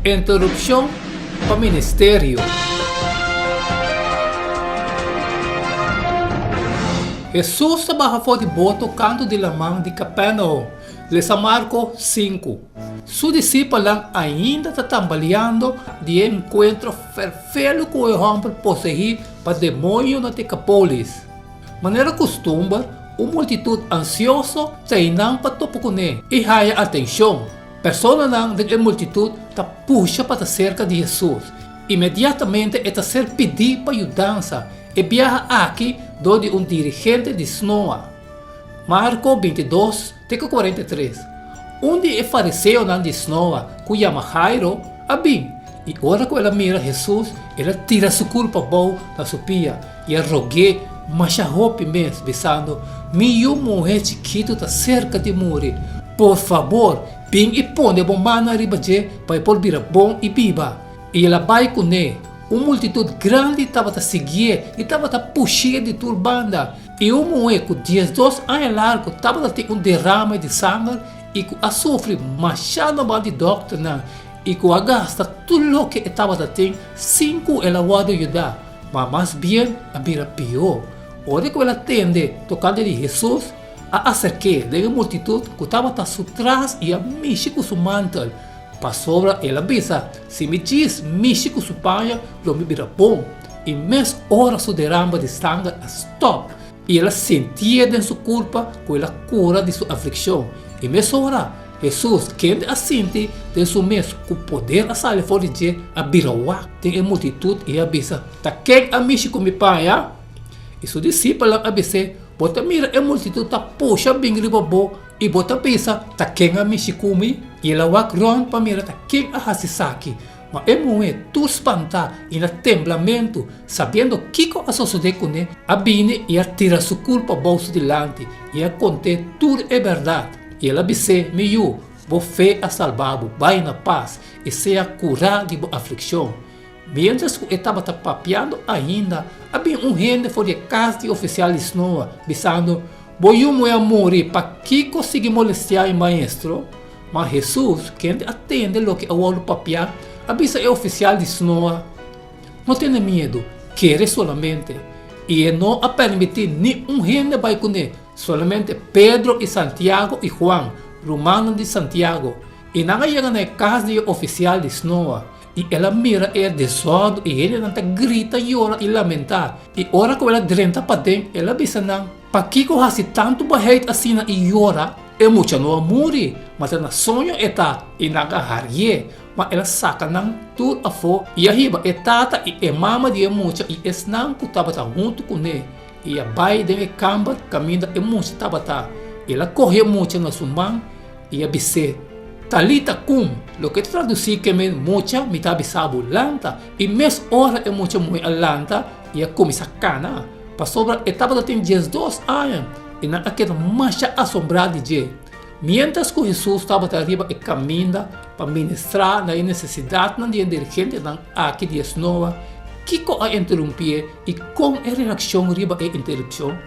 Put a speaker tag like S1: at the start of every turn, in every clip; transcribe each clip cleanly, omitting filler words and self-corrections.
S1: Interrupção para ministério. Jesus trabalha fora de boto canto de la mão de Capernaum. Lesa Marco 5. Su discípulos ainda está tambaleando de encontro perfeito com o homem possuído para demônio na Decápolis. Maneira costuma, uma multitud ansiosa treinando para topo com ele e haya atenção. Pessoas da multitud está puxa para cerca de Jesus. Imediatamente está ser pedir para ajudança e viaja aqui onde dirigente de Snoa. Marco 22, 43. Onde é fariseu de Snoa, que chama Jairo, abim. E ora que ela mira Jesus, ela tira sua culpa boa da sua pia e a rogue, mas a roupa mesmo, pensando, minha mulher chiquito está cerca de morrer. Por favor, bem e põe bom mano arriba para por vir bom e viva. E ela vai com ele. Uma multitud grande estava a seguir e estava a puxar de turbanda. E uma mulher com 12 anos largo estava a ter derrame de sangue e a sofrer machado mal de doutrina. E com a gasta tudo o que estava a ter, 5 ela pode ajudar. Mas mais bem, a vira pior. Ora que ela atende, tocando de Jesus, a acerquei da multitud que estava atrás e a mexer com seu manto. Para sobra, ela pensa, se me diz mexer com seu pai, lo me vira bom. E mesmo hora sua derrama de sangue, stop. E ela sentia de sua culpa com ela cura de sua aflição. E mesmo hora, Jesus, quem assente de seu mesmo com poder a sair fora de a birawa, tem a multitud e a pensa, tá quem a mexer com meu pai, ah? E seu discípulo a pensa, bota mira a multitud tá puxa bem riba bo e bota pensa tá quem a mexicumi e ela wak ron para mira tá quem a hasisaki. Mas é muito tu espanta e na temblamento sabendo que a suceder com ele a bine e a tira sua culpa bolso delante e a conter tudo é verdade. E ela disse meu vou fé a salvado vai na paz e seja curado de aflição. Mientras que estava papeando ainda, havia gente fora de casa de oficial de Snoa, pensando, vou morrer para que conseguir molestar o maestro. Mas Jesus, quem atende o que eu vou papear, avisa o oficial de Snoa, não tenha medo, quer solamente. E não a permitir nenhum gente vai com ele, solamente Pedro e Santiago e Juan, romano de Santiago. E não chega na casa do oficial de Snoa. E ela mira é desordem e ele não grita e ora e lamenta. E ora que ela drenta para dentro, ela pensa não. Para que eu faço tanto barreiro assim e ora? É muito não morrer, mas ela sonha está e não agarraria. Mas ela saca não tudo a fora. E a riba é tata e mama de muito e esse não que estava junto com ele. E a bai de camba caminha e muito estava tá. Ela correu muito na sua mão e a bicê. Talita cum, lo que traduzir que me mucha me tabi sabu lanta e mes hora é mucha muito lanta e a come sacana. Para sobra etapa da tem 12 anos e na aquela mancha assombrada de. Mientras que Jesus estava arriba e caminha para ministrar na necessidade na dirigente na aqui de Snoa, Kiko a interromper e com a reação riba a interrupção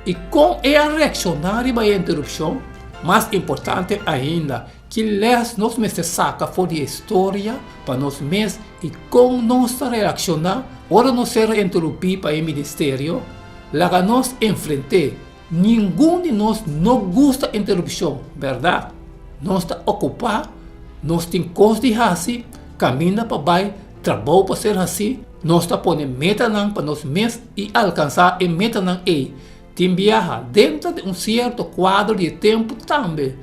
S1: e com a reaccionar riba a interrupção. Mais importante ainda, que les nos mestres saca fora de história para nós mesmos e com nossa reaccionar, ora não ser interrompido para o ministério, lá nós enfrentar. Nenhum de nós não gosta de interrupção, verdade? Nós está ocupado, nós temos coisas de assim, caminha para baixo, trabalho para ser assim, nós está pondo meta para nós mesmos e alcançar a meta aí. Tem viaja dentro de certo quadro de tempo também.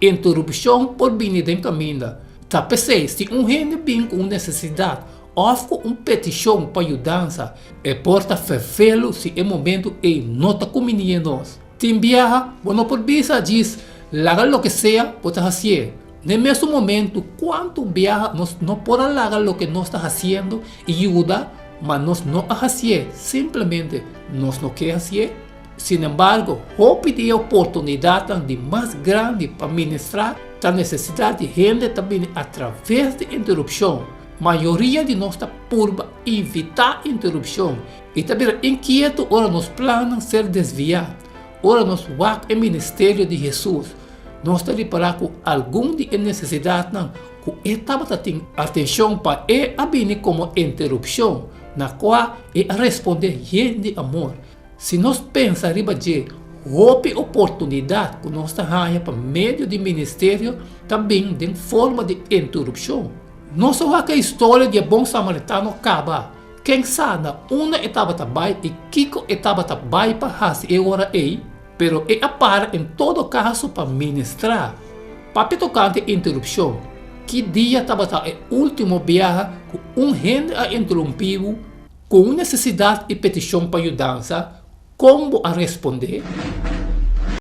S1: Interrupção por vir de caminho. Tapi se gente vem com necessidade, ou com uma petição para ajudança, e porta fervelo se é momento e nota cominia nós. Tem viaja, não por visa diz, laga o que seja, pode fazer. No mesmo momento, quanto viaja, nós não podemos lagar o que nós está fazendo e ajuda, mas nós não fazer, simplesmente nós não queremos fazer. Sin embargo, houve de oportunidade de mais grande para ministrar a necessidade de gente também através de interrupção. A maioria de nós está por evitar interrupção e também inquieto ora nos planos ser desviados. Ora nos vamos ao ministério de Jesus. nós estamos para com algum de necessidade não, que estava tendo atenção para abrir como interrupção, na qual a responder de amor. Se nós pensarmos de houve oportunidade que nós temos para meio do ministério, também de forma de interrupção. Não só a história de bom samaritano acaba. Quem sabe, uma estava trabalhando e Kiko estava trabalhando para fazer agora aí, pero para em todo caso para ministrar. Papi tocante interrupção. Que dia estava o último viagem com gente a interrompido, com necessidade e petição para ajudança, como a responder?